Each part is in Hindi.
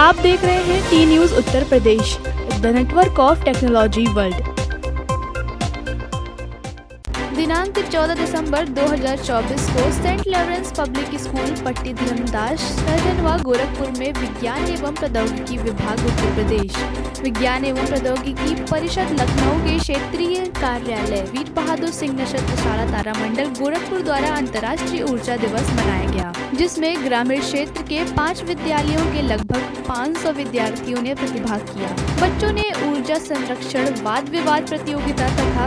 आप देख रहे हैं T news Uttar Pradesh, the network of technology world. दिनांक 14 दिसंबर 2024 को सेंट लॉरेंस पब्लिक स्कूल पट्टी धर्मदास सहजनवा गोरखपुर में विज्ञान एवं प्रौद्योगिकी विभाग उत्तर प्रदेश, विज्ञान एवं प्रौद्योगिकी परिषद लखनऊ के क्षेत्रीय कार्यालय वीर बहादुर सिंह नक्षत्र शाला तारामंडल गोरखपुर द्वारा अंतर्राष्ट्रीय ऊर्जा दिवस मनाया गया, जिसमें ग्रामीण क्षेत्र के 5 विद्यालयों के लगभग 500 विद्यार्थियों ने प्रतिभाग किया। बच्चों ने ऊर्जा संरक्षण, वाद विवाद प्रतियोगिता तथा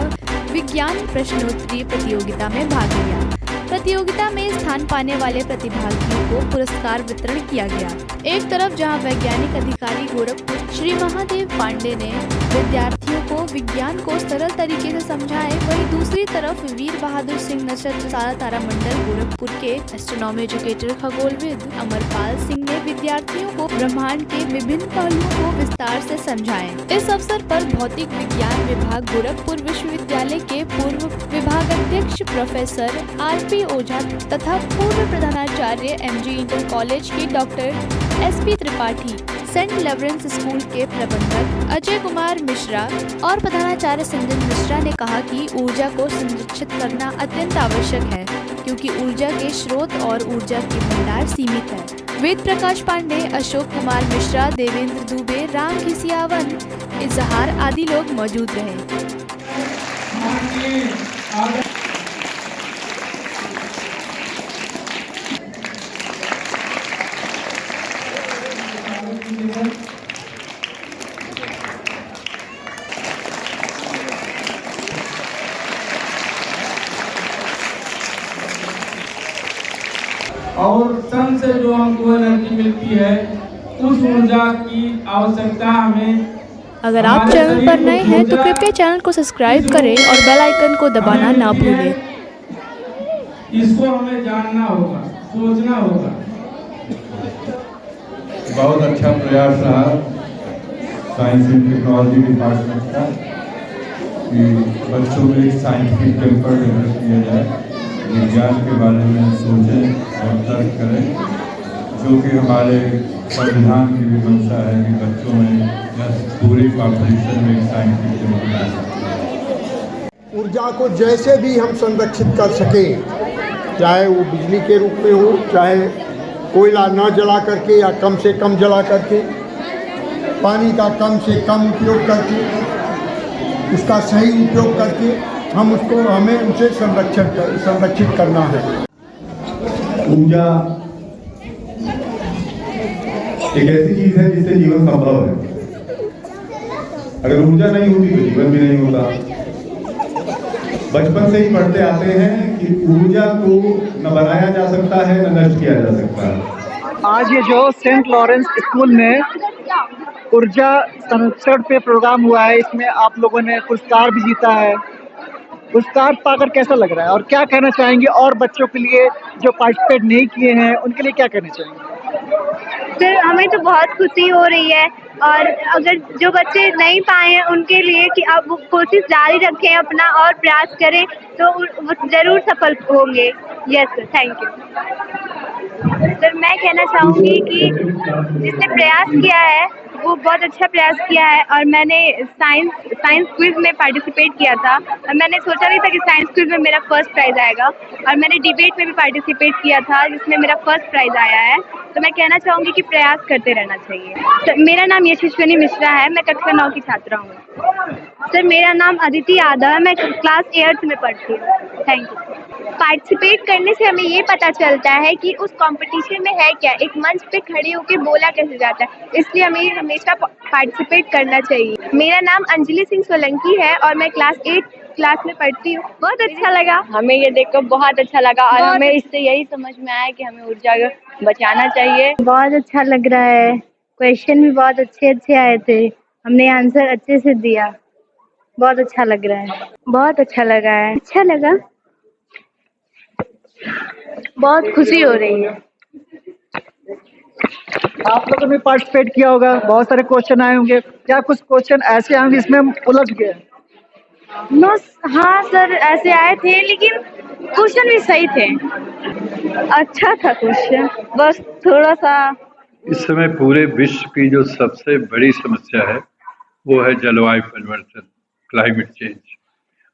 विज्ञान प्रश्नोत्तरी प्रतियोगिता में भाग लिया। प्रतियोगिता में स्थान पाने वाले प्रतिभागियों को पुरस्कार वितरण किया गया। एक तरफ जहां वैज्ञानिक अधिकारी गोरखपुर श्री महादेव पांडे ने विद्यार्थियों को विज्ञान को सरल तरीके से समझाए, वहीं दूसरी तरफ वीर बहादुर सिंह नक्षत्र शाला तारामंडल गोरखपुर के एस्ट्रोनॉमी एजुकेटर खगोलविद अमरपाल सिंह ने विद्यार्थियों को ब्रह्मांड के विभिन्न पहलुओं को विस्तार से समझाए। इस अवसर पर भौतिक विज्ञान विभाग गोरखपुर विश्वविद्यालय के पूर्व विभागाध्यक्ष प्रोफेसर आरपी ओझा तथा पूर्व प्रधानाचार्य एमजी इंटर कॉलेज के doctor SP Tripathi, Saint Lawrence school के प्रबंधक अजय कुमार मिश्रा और प्रधानाचार्य संजन मिश्रा ने कहा कि ऊर्जा को संरक्षित करना अत्यंत आवश्यक है, क्योंकि ऊर्जा के स्रोत और ऊर्जा के भंडार सीमित है। वेद प्रकाश पांडे, अशोक कुमार मिश्रा, देवेंद्र दुबे, राम घिसियावन, इजहार आदि लोग मौजूद रहे। और सन से जो हमको एनर्जी मिलती है, उस ऊर्जा की आवश्यकता हमें। अगर आप चैनल पर नए हैं तो कृपया चैनल को सब्सक्राइब करें और बेल आइकन को दबाना ना भूलें। इसको हमें जानना होगा, सोचना होगा। बहुत अच्छा प्रयास रहा साइंस एंड टेक्नोलॉजी डिपार्टमेंट का कि बच्चों में एक साइंटिफिक पेपर डेवलप किया जाए, विज्ञान के बारे में सोचें और तर्क करें, जो कि हमारे संविधान की भी मंशा है कि बच्चों में या पूरे पॉपुलेशन में साइंटिफिक पेपर आ सकते। ऊर्जा को जैसे भी हम संरक्षित कर सकें, चाहे वो बिजली के रूप में हो, चाहे कोयला न जला करके या कम से कम जला करके, पानी का कम से कम उपयोग करके, उसका सही उपयोग करके हमें उसे संरक्षित करना है। ऊर्जा एक ऐसी चीज है जिससे जीवन संभव है। अगर ऊर्जा नहीं होती तो जीवन भी नहीं होता। बचपन से ही पढ़ते आते हैं कि ऊर्जा को न बनाया जा सकता है न नष्ट किया जा सकता है। आज ये जो सेंट लॉरेंस स्कूल में ऊर्जा संरक्षण पे प्रोग्राम हुआ है, इसमें आप लोगों ने पुरस्कार भी जीता है। पुरस्कार पाकर कैसा लग रहा है और क्या कहना चाहेंगे? और बच्चों के लिए जो पार्टिसिपेट नहीं किए हैं उनके लिए क्या कहना चाहेंगे? सर, हमें तो बहुत खुशी हो रही है, और अगर जो बच्चे नहीं पाए हैं उनके लिए कि अब वो कोशिश जारी रखें अपना और प्रयास करें तो वो जरूर सफल होंगे। Yes sir, thank you. Sir, मैं कहना चाहूँगी कि जिसने प्रयास किया है वो बहुत अच्छा प्रयास किया है, और मैंने साइंस क्विज में पार्टिसिपेट किया था, और मैंने सोचा नहीं था कि साइंस क्विज में मेरा फर्स्ट प्राइज़ आएगा, और मैंने डिबेट में भी पार्टिसिपेट किया था जिसमें मेरा फर्स्ट प्राइज़ आया है। तो मैं कहना चाहूँगी कि प्रयास करते रहना चाहिए। सर, मेरा नाम यशस्विनी मिश्रा है, मैं कक्षा 9 की छात्रा हूँ। सर, मेरा नाम अदिति यादव है, मैं क्लास 8th में पढ़ती हूँ। Thank you. पार्टिसिपेट करने से हमें ये पता चलता है कि उस कंपटीशन में है क्या, एक मंच पे खड़े होकर बोला कैसे जाता है, इसलिए हमें हमेशा पार्टिसिपेट करना चाहिए। मेरा नाम अंजलि सिंह सोलंकी है और मैं क्लास 8 क्लास में पढ़ती हूँ। बहुत अच्छा लगा, हमें ये देखकर बहुत अच्छा लगा, और हमें इससे यही समझ में आया कि हमें ऊर्जा बचाना चाहिए। बहुत अच्छा लग रहा है, क्वेश्चन भी बहुत अच्छे आए थे, हमने आंसर अच्छे से दिया। बहुत अच्छा लग रहा है, बहुत अच्छा लगा है, अच्छा लगा, बहुत खुशी हो रही है। आप लोगों ने पार्टिसिपेट किया होगा, बहुत सारे क्वेश्चन आए होंगे, क्या कुछ क्वेश्चन ऐसे आए जिसमें हम उलझ गए? नो, हाँ सर, ऐसे आए थे लेकिन क्वेश्चन भी सही थे, अच्छा था क्वेश्चन, बस थोड़ा सा इस समय पूरे विश्व की जो सबसे बड़ी समस्या है वो है जलवायु परिवर्तन, क्लाइमेट चेंज।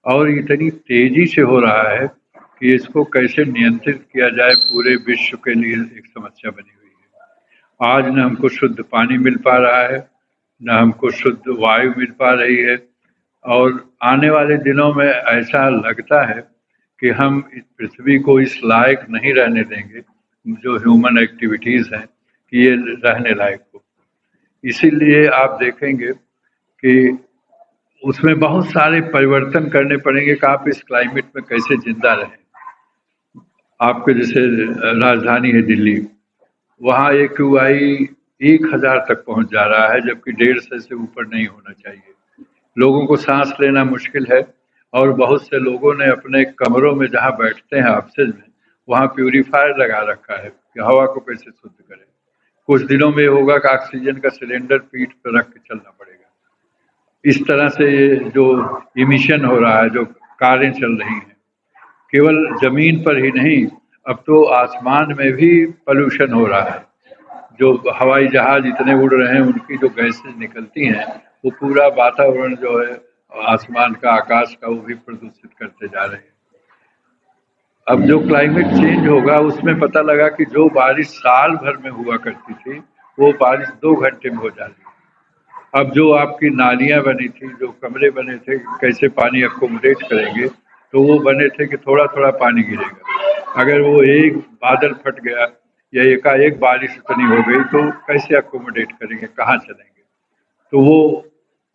और इतनी तेजी से हो रहा है कि इसको कैसे नियंत्रित किया जाए पूरे विश्व के लिए एक समस्या बनी हुई है। आज न हमको शुद्ध पानी मिल पा रहा है, न हमको शुद्ध वायु मिल पा रही है, और आने वाले दिनों में ऐसा लगता है कि हम इस पृथ्वी को इस लायक नहीं रहने देंगे, जो ह्यूमन एक्टिविटीज़ हैं, कि ये रहने लायक हो। इसीलिए आप देखेंगे कि उसमें बहुत सारे परिवर्तन करने पड़ेंगे कि आप इस क्लाइमेट में कैसे जिंदा रहें। आपके जैसे राजधानी है दिल्ली, वहाँ AQI 1000 तक पहुँच जा रहा है, जबकि 150 से ऊपर नहीं होना चाहिए। लोगों को सांस लेना मुश्किल है, और बहुत से लोगों ने अपने कमरों में जहाँ बैठते हैं ऑफिस में, वहाँ प्यूरीफायर लगा रखा है कि हवा को कैसे शुद्ध करें। कुछ दिनों में होगा कि ऑक्सीजन का सिलेंडर पीठ पर रख के चलना पड़ेगा। इस तरह से ये जो इमिशन हो रहा है, जो कारें चल रही हैं, केवल जमीन पर ही नहीं, अब तो आसमान में भी पोल्यूशन हो रहा है। जो हवाई जहाज इतने उड़ रहे हैं, उनकी जो गैसेज निकलती हैं, वो पूरा वातावरण जो है आसमान का, आकाश का, वो भी प्रदूषित करते जा रहे हैं। अब जो क्लाइमेट चेंज होगा, उसमें पता लगा कि जो बारिश साल भर में हुआ करती थी, वो बारिश 2 घंटे में हो जा रही है। अब जो आपकी नालियां बनी थी, जो कमरे बने थे, कैसे पानी अकोमोडेट करेंगे, तो वो बने थे कि थोड़ा थोड़ा पानी गिरेगा। अगर वो एक बादल फट गया या एकाएक बारिश इतनी हो गई, तो कैसे अकोमोडेट करेंगे, कहाँ चलेंगे? तो वो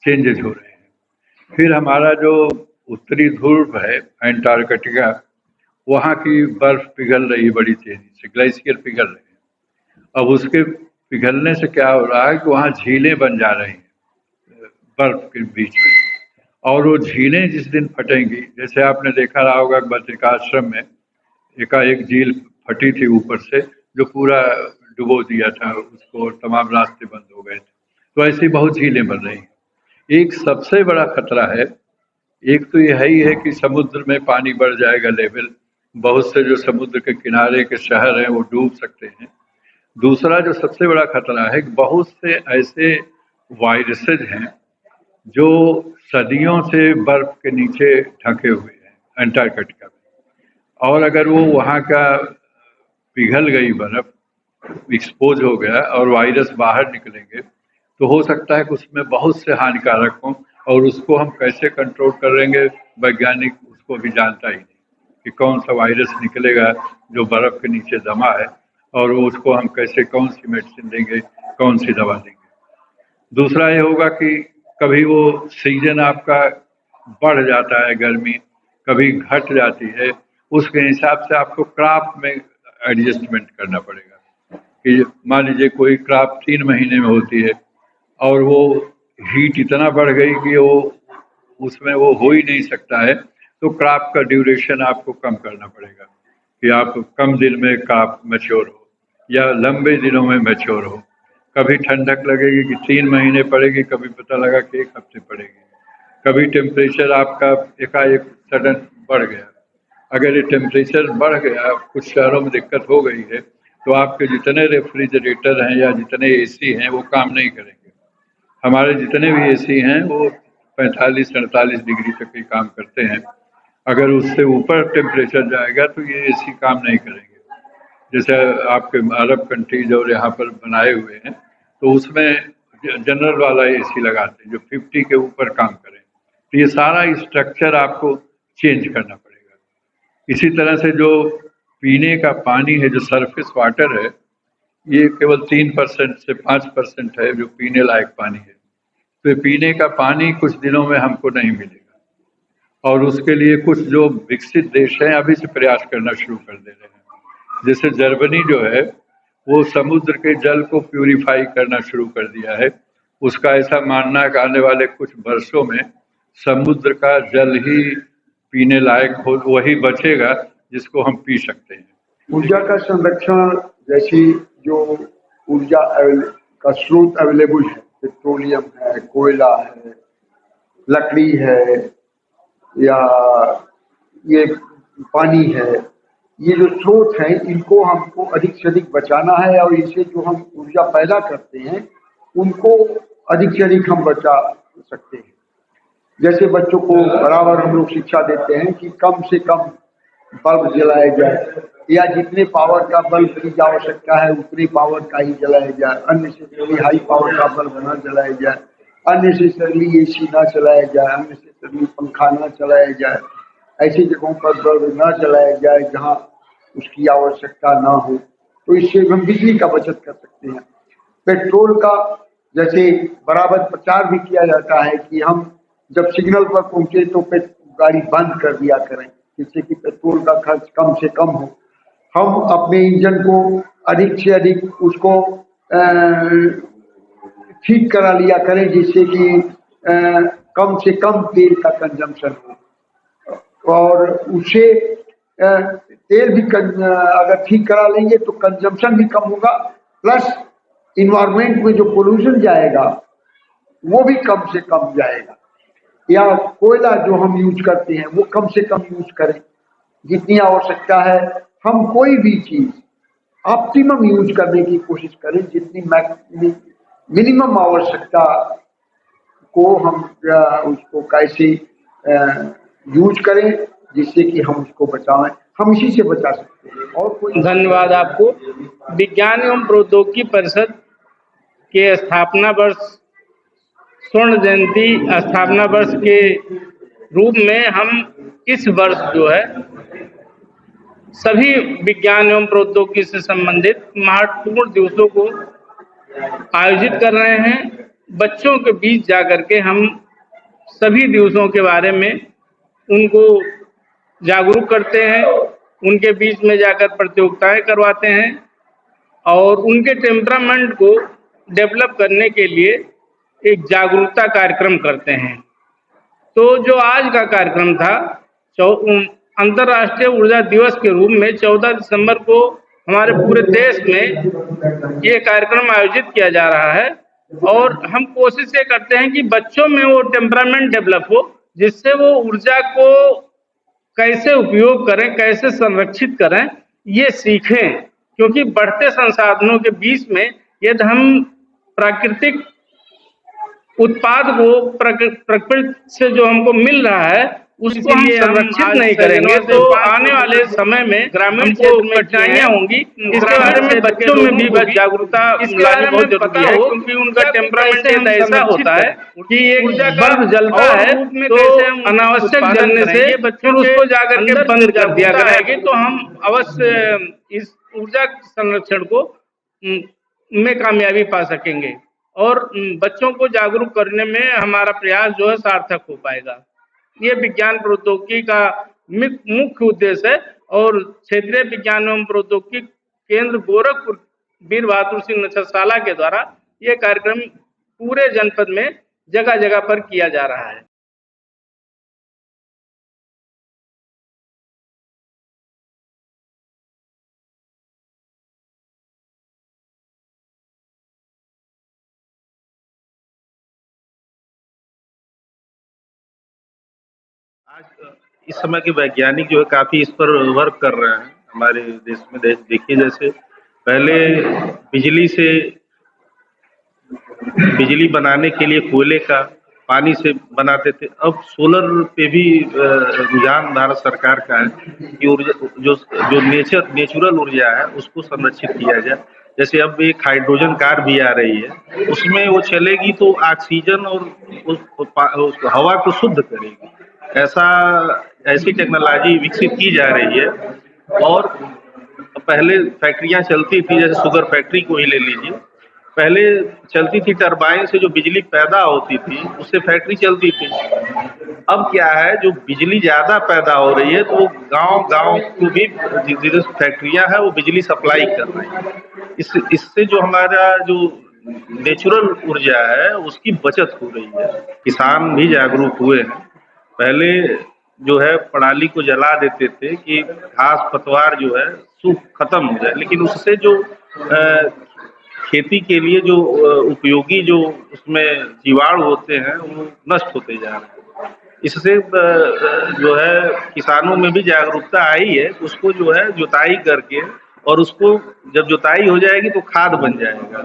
चेंजेस हो रहे हैं। फिर हमारा जो उत्तरी ध्रुव है एंटार्कटिका, वहाँ की बर्फ पिघल रही है बड़ी तेजी से, ग्लेशियर पिघल रहे हैं। अब उसके पिघलने से क्या हो रहा है कि वहाँ झीलें बन जा रही हैं बर्फ के बीच में, और वो झीलें जिस दिन फटेंगी, जैसे आपने देखा रहा होगा बद्रिकाश्रम में एकाएक झील फटी थी ऊपर से, जो पूरा डुबो दिया था उसको, तमाम रास्ते बंद हो गए थे। तो ऐसी बहुत झीलें बन रही हैं। एक सबसे बड़ा खतरा है, एक तो यह ही है कि समुद्र में पानी बढ़ जाएगा लेवल, बहुत से जो समुद्र के किनारे के शहर हैं वो डूब सकते हैं। दूसरा जो सबसे बड़ा खतरा है कि बहुत से ऐसे वायरसेज हैं जो सदियों से बर्फ के नीचे ढके हुए हैं अंटार्कटिका में, और अगर वो वहाँ का पिघल गई बर्फ, एक्सपोज हो गया और वायरस बाहर निकलेंगे, तो हो सकता है कि उसमें बहुत से हानिकारक हों, और उसको हम कैसे कंट्रोल करेंगे, वैज्ञानिक उसको भी जानता ही नहीं कि कौन सा वायरस निकलेगा जो बर्फ के नीचे दमा है, और वो उसको हम कैसे, कौन सी मेडिसिन देंगे, कौन सी दवा देंगे। दूसरा ये होगा कि कभी वो सीजन आपका बढ़ जाता है, गर्मी कभी घट जाती है, उसके हिसाब से आपको क्रॉप में एडजस्टमेंट करना पड़ेगा। कि मान लीजिए कोई क्रॉप 3 महीने में होती है, और वो हीट इतना बढ़ गई कि वो उसमें वो हो ही नहीं सकता है, तो क्रॉप का ड्यूरेशन आपको कम करना पड़ेगा कि आप कम दिन में क्रॉप मैच्योर हो या लंबे दिनों में मैच्योर हो। कभी ठंडक लगेगी कि 3 महीने पड़ेगी, कभी पता लगा कि 1 हफ्ते पड़ेगी। कभी टेम्परेचर आपका एकाएक सडन बढ़ गया। अगर ये टेम्परेचर बढ़ गया, कुछ शहरों में दिक्कत हो गई है, तो आपके जितने रेफ्रिजरेटर हैं या जितने AC हैं वो काम नहीं करेंगे। हमारे जितने भी AC हैं वो 45-48 डिग्री तक ही काम करते हैं। अगर उससे ऊपर टेम्परेचर जाएगा तो ये AC काम नहीं करेंगे। जैसे आपके अरब कंट्रीज और यहाँ पर बनाए हुए हैं, तो उसमें जनरल वाला AC लगाते हैं जो 50 के ऊपर काम करें। तो ये सारा स्ट्रक्चर आपको चेंज करना पड़ेगा। इसी तरह से जो पीने का पानी है, जो सरफेस वाटर है, ये केवल 3% से 5% है जो पीने लायक पानी है। तो ये पीने का पानी कुछ दिनों में हमको नहीं मिलेगा, और उसके लिए कुछ जो विकसित देश हैं अभी से प्रयास करना शुरू कर दे रहे हैं। जैसे जर्मनी जो है, वो समुद्र के जल को प्यूरिफाई करना शुरू कर दिया है। उसका ऐसा मानना है कि आने वाले कुछ वर्षों में समुद्र का जल ही पीने लायक हो, वही बचेगा जिसको हम पी सकते हैं। ऊर्जा का संरक्षण, जैसी जो ऊर्जा का स्रोत अवेलेबल है, पेट्रोलियम है, कोयला है, लकड़ी है, या ये पानी है, ये जो स्रोत हैं इनको हमको अधिक से अधिक बचाना है और इनसे जो हम ऊर्जा पैदा करते हैं उनको अधिक से अधिक हम बचा सकते हैं। जैसे बच्चों को बराबर हम लोग शिक्षा देते हैं कि कम से कम बल्ब जलाया जाए या जितने पावर का बल्ब की आवश्यकता है उतनी पावर का ही जलाया जाए, अननेसेसरली हाई पावर का बल्ब न जलाया जाए, अननेसेसरली एसी ना चलाया जाए, अननेसेसरली पंखा ना चलाया जाए, ऐसी जगहों पर बल्ब न जलाया जाए जहाँ उसकी आवश्यकता ना हो। तो इससे हम बिजली का बचत कर सकते हैं। पेट्रोल का जैसे बराबर प्रचार भी किया जाता है कि हम जब सिग्नल पर पहुंचे तो गाड़ी बंद कर दिया करें जिससे कि पेट्रोल का खर्च कम से कम हो। हम अपने इंजन को अधिक से अधिक उसको ठीक करा लिया करें जिससे कि कम से कम तेल का कंजम्पशन हो और उससे तेल भी अगर ठीक करा लेंगे तो कंजम्पशन भी कम होगा, प्लस इन्वायरमेंट में जो पोल्यूशन जाएगा वो भी कम से कम जाएगा। या कोयला जो हम यूज करते हैं वो कम से कम यूज करें, जितनी आवश्यकता है हम कोई भी चीज ऑप्टिमम यूज करने की कोशिश करें, जितनी मिनिमम आवश्यकता को हम उसको कैसे यूज करें जिससे कि हम उसको बचाएं, हम इसी से बचा सकते हैं और कोई। धन्यवाद आपको। विज्ञान एवं प्रौद्योगिकी परिषद के स्थापना वर्ष स्वर्ण जयंती स्थापना वर्ष के रूप में हम इस वर्ष जो है सभी विज्ञान एवं प्रौद्योगिकी से संबंधित महत्वपूर्ण दिवसों को आयोजित कर रहे हैं। बच्चों के बीच जाकर के हम सभी दिवसों के बारे में उनको जागरूक करते हैं, उनके बीच में जाकर प्रतियोगिताएं करवाते हैं और उनके टेम्परामेंट को डेवलप करने के लिए एक जागरूकता कार्यक्रम करते हैं। तो जो आज का कार्यक्रम था अंतर्राष्ट्रीय ऊर्जा दिवस के रूप में 14 दिसंबर को हमारे पूरे देश में ये कार्यक्रम आयोजित किया जा रहा है और हम कोशिश ये करते हैं कि बच्चों में वो टेम्परामेंट डेवलप हो जिससे वो ऊर्जा को कैसे उपयोग करें, कैसे संरक्षित करें, ये सीखें। क्योंकि बढ़ते संसाधनों के बीच में यदि हम प्राकृतिक उत्पाद को प्रकृति से जो हमको मिल रहा है उसको हम संरक्षित नहीं करेंगे तो आने वाले समय में ग्रामीण को कठिनाइयां होंगी। इसके बारे में बच्चों में भी जागरूकता लानी बहुत जरूरी है क्योंकि उनका टेम्परामेंट ऐसा होता है कि एक बल्ब जलता है तो अनावश्यक जलने से बच्चों उसको जाकर के बंद कर दिया करेंगे तो हम अवश्य इस ऊर्जा संरक्षण को में कामयाबी पा सकेंगे और बच्चों को जागरूक करने में हमारा प्रयास जो है सार्थक हो पाएगा। ये विज्ञान प्रौद्योगिकी का मुख्य उद्देश्य है और क्षेत्रीय विज्ञान एवं प्रौद्योगिकी केंद्र गोरखपुर वीर बहादुर सिंह नक्षत्रशाला के द्वारा ये कार्यक्रम पूरे जनपद में जगह जगह पर किया जा रहा है। आज इस समय के वैज्ञानिक जो है काफी इस पर वर्क कर रहे हैं हमारे देश में। देखिए जैसे पहले बिजली बनाने के लिए कोयले का पानी से बनाते थे, अब सोलर पे भी रुझान भारत सरकार का है कि ऊर्जा जो नेचुरल ऊर्जा है उसको संरक्षित किया जाए। जैसे अब एक हाइड्रोजन कार भी आ रही है, उसमें वो चलेगी तो ऑक्सीजन और उस हवा को शुद्ध करेगी। ऐसी टेक्नोलॉजी विकसित की जा रही है और पहले फैक्ट्रियां चलती थी, जैसे शुगर फैक्ट्री को ही ले लीजिए, पहले चलती थी टरबाइन से जो बिजली पैदा होती थी उससे फैक्ट्री चलती थी। अब क्या है, जो बिजली ज्यादा पैदा हो रही है तो गांव को भी जितनी फैक्ट्रियां हैं वो बिजली सप्लाई कर रही है। इससे जो हमारा जो नेचुरल ऊर्जा है उसकी बचत हो रही है। किसान भी जागरूक हुए हैं। पहले जो है पराली को जला देते थे कि घास पतवार जो है सूख खत्म हो जाए, लेकिन उससे जो खेती के लिए जो उपयोगी जो उसमें जीवाणु होते हैं वो नष्ट होते जा रहे हैं। इससे जो है किसानों में भी जागरूकता आई है। उसको जो है जुताई करके, और उसको जब जुताई हो जाएगी तो खाद बन जाएगा।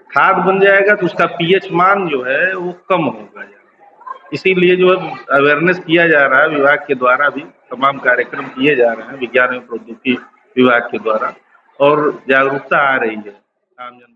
खाद बन जाएगा तो उसका पीएच मान जो है वो कम होगा। इसीलिए जो है अवेयरनेस किया जा रहा है, विभाग के द्वारा भी तमाम कार्यक्रम किए जा रहे हैं विज्ञान एवं प्रौद्योगिकी विभाग के द्वारा, और जागरूकता आ रही है आम जन